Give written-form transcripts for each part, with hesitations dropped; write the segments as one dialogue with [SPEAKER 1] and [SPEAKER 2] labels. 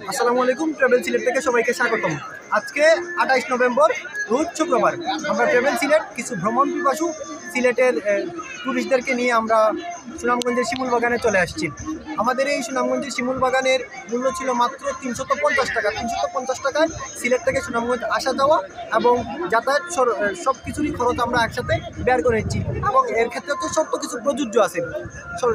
[SPEAKER 1] আসসালামু আলাইকুম, ট্রাভেল সিলেট থেকে সবাইকে স্বাগতম। আজকে 28 নভেম্বর রোজ শুক্রবার আমরা ট্রাভেল সিলেট কিছু ভ্রমণ পিপাসু সিলেটের ট্যুরিস্টদেরকে নিয়ে আমরা সুনামগঞ্জের শিমুল বাগানে চলে আসছি। আমাদের এই সুনামগঞ্জের শিমুল বাগানের মূল্য ছিল মাত্র 350 টাকা। 350 টাকায় সিলেট থেকে সুনামগঞ্জ আসা যাওয়া এবং যাতায়াত সব কিছুরই খরচ আমরা একসাথে বের করে নিচ্ছি। এবং এর ক্ষেত্রে তো শর্ত কিছু প্রযোজ্য আছে।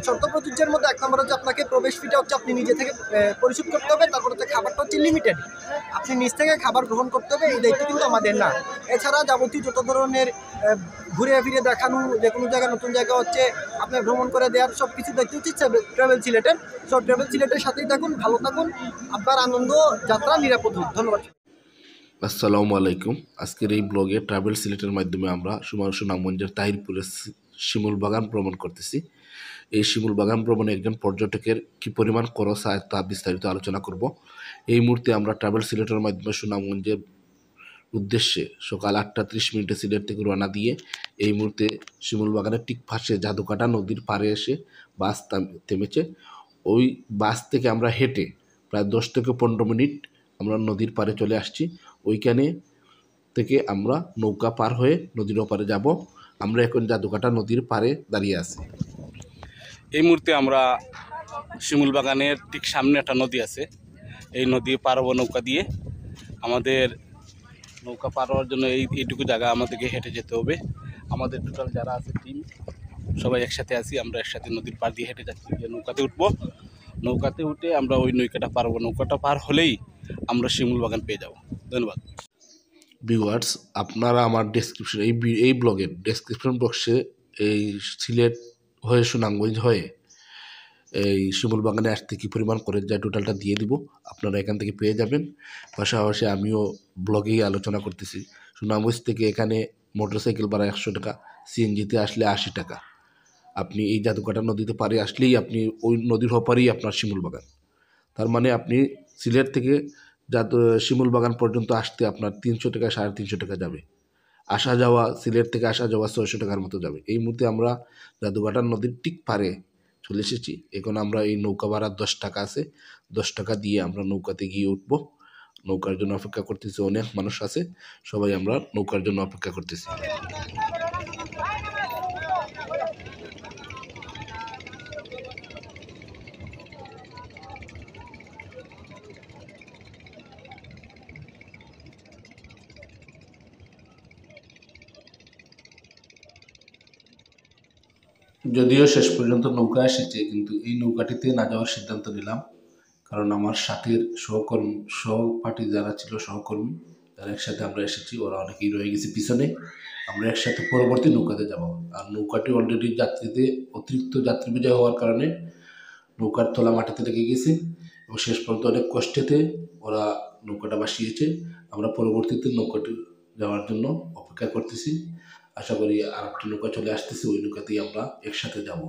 [SPEAKER 1] শর্ত প্রযোজ্যের মধ্যে এক নম্বর হচ্ছে আপনাকে প্রবেশ ফিটা হচ্ছে আপনি নিজে থেকে পরিশোধ করতে হবে। তারপর হচ্ছে খাবারটা হচ্ছে লিমিটেড, আপনি নিজ থেকে খাবার গ্রহণ করতে হবে, এই দায়িত্ব কিন্তু আমাদের না। এছাড়া যাবতীয় যত ধরনের ঘুরে ফিরে দেখানো, যে কোনো জায়গায় নতুন জায়গা হচ্ছে আপনার ভ্রমণ করে দেওয়ার সব কিছু দায়িত্ব হচ্ছে ট্রাভেল সিলেটের। সব ট্রাভেল সিলেটের সাথেই থাকুন, ভালো থাকুন, আপনার আনন্দ যাত্রা নিরাপদ হোক। ধন্যবাদ।
[SPEAKER 2] আসসালামু আলাইকুম। আজকের এই ব্লগে ট্রাভেল সিলেটের মাধ্যমে আমরা সুনামগঞ্জের তাহিরপুরের শিমুল বাগান ভ্রমণ করতেছি। এই শিমুল বাগান ভ্রমণে একজন পর্যটকের কি পরিমাণ খরচ হয় তা বিস্তারিত আলোচনা করব। এই মুহূর্তে আমরা ট্রাভেল সিলেটের মাধ্যমে সুনামগঞ্জের উদ্দেশ্যে সকাল 8:30 সিলেট থেকে রওনা দিয়ে এই মুহূর্তে শিমুল বাগানের ঠিক পাশে জাদুকাটা নদীর পাড়ে এসে বাস থেমেছে। ওই বাস থেকে আমরা হেঁটে প্রায় 10 থেকে 15 মিনিট আমরা নদীর পাড়ে চলে আসছি। ওইখানে থেকে আমরা নৌকা পার হয়ে নদীর ওপারে যাব। আমরা এখন জাদুকাটা নদীর পাড়ে দাঁড়িয়ে আছি।
[SPEAKER 3] এই মুহূর্তে আমরা শিমুল বাগানের ঠিক সামনে একটা নদী আছে, এই নদী পার হবো নৌকা দিয়ে। আমাদের নৌকা পার হওয়ার জন্য এইটুকু জায়গা আমাদেরকে হেঁটে যেতে হবে। আমাদের টোটাল যারা আছে টিম সবাই একসাথে আছি, আমরা একসাথে নদীর পার দিয়ে হেঁটে যাচ্ছি, যে নৌকাতে উঠবো। নৌকাতে উঠে আমরা ওই নৌকাটা পার হবো। নৌকাটা পার হলেই আমরা শিমুল বাগান পেয়ে যাব। ধন্যবাদ।
[SPEAKER 2] ভিউয়ার্স, আপনারা আমার এই ব্লগের ডেসক্রিপশন বক্সে এই সিলেট হয়ে সুনামগঞ্জ হয়ে এই শিমুল বাগানে আসতে কী পরিমাণ করে যায় টোটালটা দিয়ে দিব, আপনারা এখান থেকে পেয়ে যাবেন। পাশাপাশি আমিও ব্লগেই আলোচনা করতেছি। সুনামগঞ্জ থেকে এখানে মোটরসাইকেল ভাড়া 100 টাকা, সিএনজিতে আসলে 80 টাকা। আপনি এই জাদুকাটা নদীতে পারে আসলেই আপনি ওই নদীর ওপারেই আপনার শিমুল বাগান। তার মানে আপনি সিলেট থেকে শিমুল বাগান পর্যন্ত আসতে আপনার 300 টাকা 350 টাকা যাবে। আসা যাওয়া সিলেট থেকে আসা যাওয়া 600 টাকার মতো যাবে। এই মুহূর্তে আমরা জাদুঘাটার নদীর ঠিক পারে চলে এসেছি। এখন আমরা এই নৌকা ভাড়া 10 টাকা আছে, 10 টাকা দিয়ে আমরা নৌকাতে গিয়ে উঠবো। নৌকার জন্য অপেক্ষা করতেছি, অনেক মানুষ আছে, সবাই আমরা নৌকার জন্য অপেক্ষা করতেছি। যদিও শেষ পর্যন্ত নৌকা এসেছে, কিন্তু এই নৌকাটিতে না যাওয়ার সিদ্ধান্ত নিলাম, কারণ আমার সাথের সহপাঠী যারা ছিল, সহকর্মী যারা একসাথে আমরা এসেছি, ওরা অনেকেই রয়ে গেছে পিছনে। আমরা একসাথে পরবর্তী নৌকাতে যাব। আর নৌকাটি অলরেডি অতিরিক্ত যাত্রী বোঝাই হওয়ার কারণে নৌকার তলা মাটিতে লেগে গেছে এবং শেষ পর্যন্ত অনেক কষ্টেতে ওরা নৌকাটা ভাসিয়েছে। আমরা পরবর্তীতে নৌকাটি যাওয়ার জন্য অপেক্ষা করতেছি। আশা করি আর একটা নৌকা চলে আসতেছে, ওই নৌকাতেই আমরা একসাথে যাব।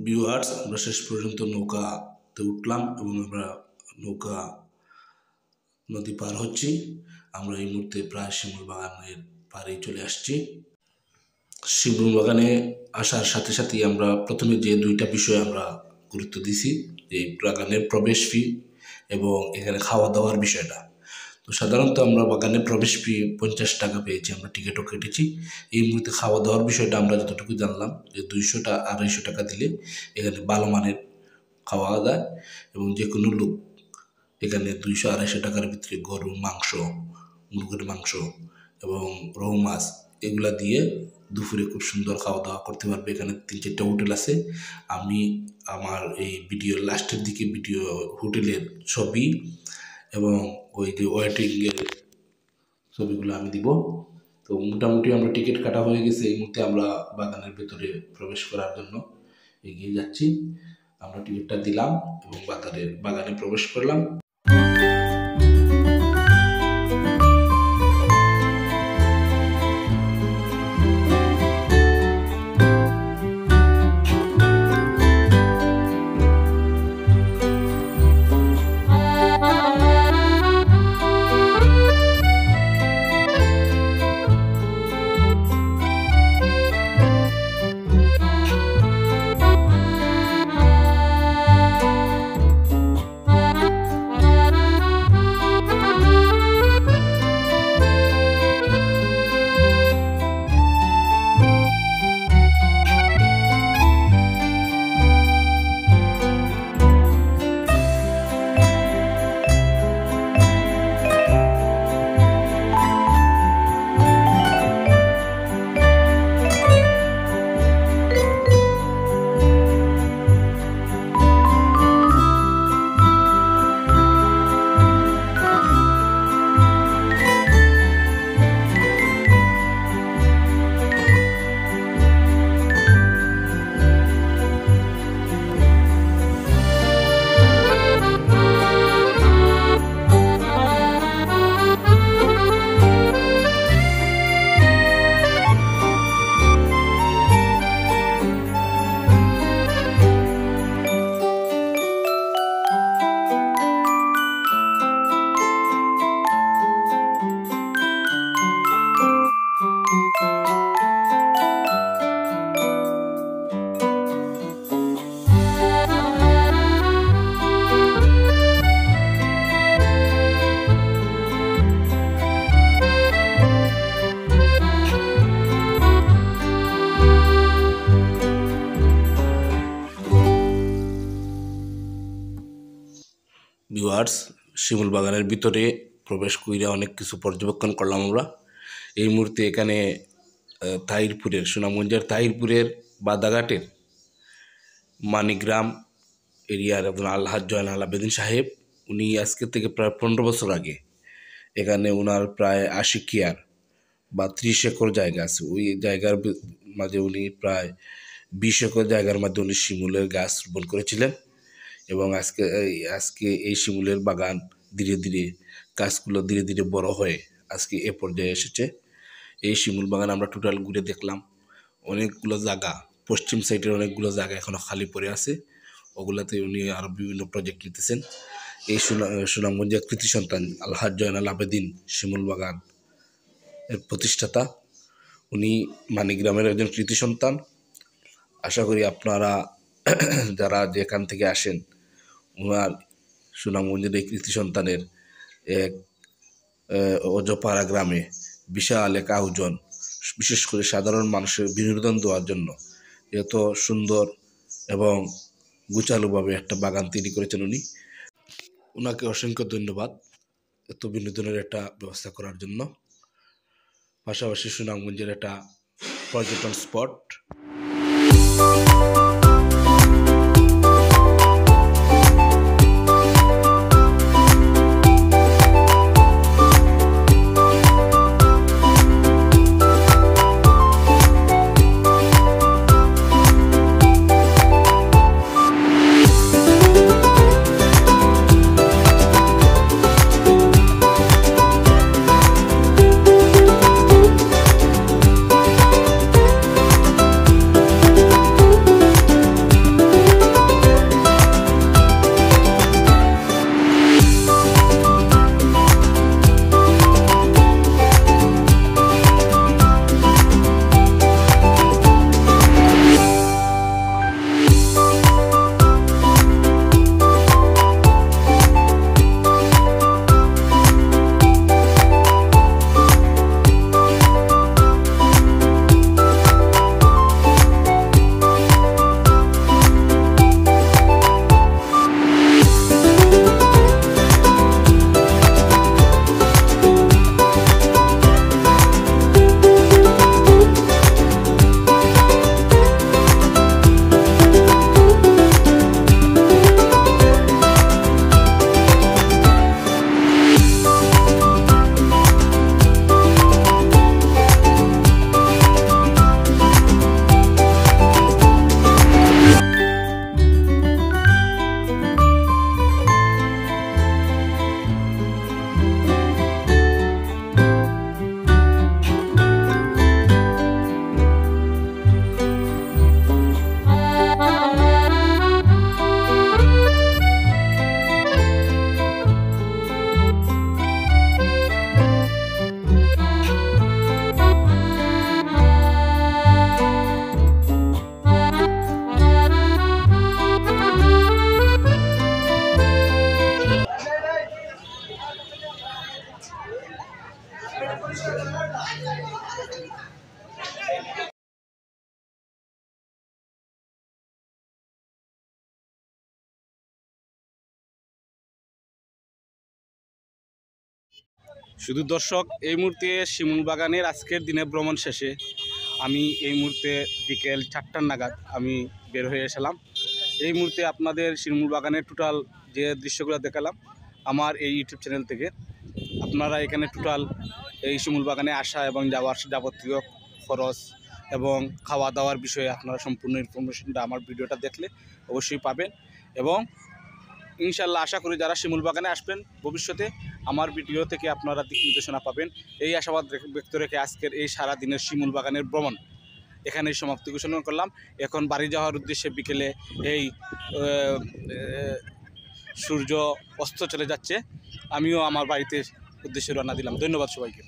[SPEAKER 2] ভিউয়ার্স, আমরা শেষ পর্যন্ত নৌকাতে উঠলাম এবং আমরা নৌকা নদী পার হচ্ছি। আমরা এই মুহূর্তে প্রায় শিমুল বাগানের পাড়েই চলে আসছি। শিমুল বাগানে আসার সাথে সাথেই আমরা প্রথমে যে দুইটা বিষয় আমরা গুরুত্ব দিছি, এই বাগানের প্রবেশ ফি এবং এখানে খাওয়া দাওয়ার বিষয়টা। তো সাধারণত আমরা বাগানে প্রবেশ ফি 50 টাকা পেয়েছি, আমরা টিকিটও কেটেছি। এই মুহূর্তে খাওয়া দাওয়ার বিষয়টা আমরা যতটুকু জানলাম যে 200-250 টাকা দিলে এখানে ভালো মানের খাওয়া যায় এবং যে কোনো লোক এখানে 200-250 টাকার ভিতরে গরুর মাংস, মুরগির মাংস এবং রৌ মাছ এগুলা দিয়ে দুপুরে খুব সুন্দর খাওয়া দাওয়া করতে পারবে। এখানে 3-4টা হোটেল আছে। আমি আমার এই ভিডিওর লাস্টের দিকে হোটেলের ছবি এবং ওই যে ওয়েটিংয়ের ছবিগুলো আমি দিব। তো মোটামুটি আমরা টিকিট কাটা হয়ে গেছে। এই মুহূর্তে আমরা বাগানের ভেতরে প্রবেশ করার জন্য এগিয়ে যাচ্ছি। আমরা টিকিটটা দিলাম এবং বাগানে প্রবেশ করলাম। ভিউয়ার্স, শিমুল বাগানের ভিতরে প্রবেশ কইরা অনেক কিছু পর্যবেক্ষণ করলাম আমরা। এই মুহূর্তে এখানে সুনামগঞ্জের তাহিরপুরের বাদাঘাটের মানিগ্রাম এরিয়ার আলহাজ জয়নাল আবেদিন সাহেব, উনি আজকে থেকে প্রায় 15 বছর আগে এখানে ওনার প্রায় 80 কিয়ার বা 30 একর জায়গা আছে। ওই জায়গার মাঝে উনি প্রায় 20 একর জায়গার মধ্যে উনি শিমুলের গাছ রোপণ করেছিলেন এবং আজকে এই শিমুলের বাগান ধীরে ধীরে গাছগুলো ধীরে ধীরে বড় হয়ে আজকে এ পর্যায়ে এসেছে। এই শিমুল বাগান আমরা টোটাল ঘুরে দেখলাম। অনেকগুলো জায়গা, পশ্চিম সাইডের অনেকগুলো জায়গা এখনো খালি পড়ে আছে, ওগুলাতে উনি আরও বিভিন্ন প্রজেক্ট নিতেছেন। এই সুনামগঞ্জের কৃতি সন্তান আলহাজ জয়নাল আবেদিন শিমুল বাগান এর প্রতিষ্ঠাতা, উনি মানিগ্রামের একজন কৃতি সন্তান। আশা করি আপনারা যারা যেখান থেকে আসেন, ওনার সুনামগঞ্জের এই কৃতি সন্তানের এক অজপাড়া গ্রামে বিশাল এক আয়োজন, বিশেষ করে সাধারণ মানুষের বিনোদন দেওয়ার জন্য এত সুন্দর এবং গুছালোভাবে একটা বাগান তৈরি করেছেন উনি। ওনাকে অসংখ্য ধন্যবাদ এত বিনোদনের একটা ব্যবস্থা করার জন্য। পাশাপাশি সুনামগঞ্জের একটা পর্যটন স্পট।
[SPEAKER 3] শুধু দর্শক, এই মুহূর্তে শিমুল বাগানের আজকের দিনে ভ্রমণ শেষে আমি এই মুহূর্তে বিকেল 4টা নাগাদ আমি বের হয়ে এসেলাম। এই মুহূর্তে আপনাদের শিমুল বাগানের টোটাল যে দৃশ্যগুলো দেখালাম আমার এই ইউটিউব চ্যানেল থেকে। আপনারা এখানে টোটাল এই শিমুল বাগানে আসা এবং যাওয়ার যাবতীয় খরচ এবং খাওয়া দাওয়ার বিষয়ে আপনারা সম্পূর্ণ ইনফরমেশনটা আমার ভিডিওটা দেখলে অবশ্যই পাবেন। এবং ইনশাল্লাহ আশা করি যারা শিমুল বাগানে আসবেন ভবিষ্যতে আমার ভিডিও থেকে আপনারা দিক নির্দেশনা পাবেন। এই আশাবাদ ব্যক্ত রেখে আজকের এই সারা দিনের শিমুল বাগানের ভ্রমণ এখানেই সমাপ্তি ঘোষণা করলাম। এখন বাড়ি যাওয়ার উদ্দেশ্যে বিকেলে এই সূর্য অস্ত চলে যাচ্ছে, আমিও আমার বাড়িতে উদ্দেশ্যে রওনা দিলাম। ধন্যবাদ সবাইকে।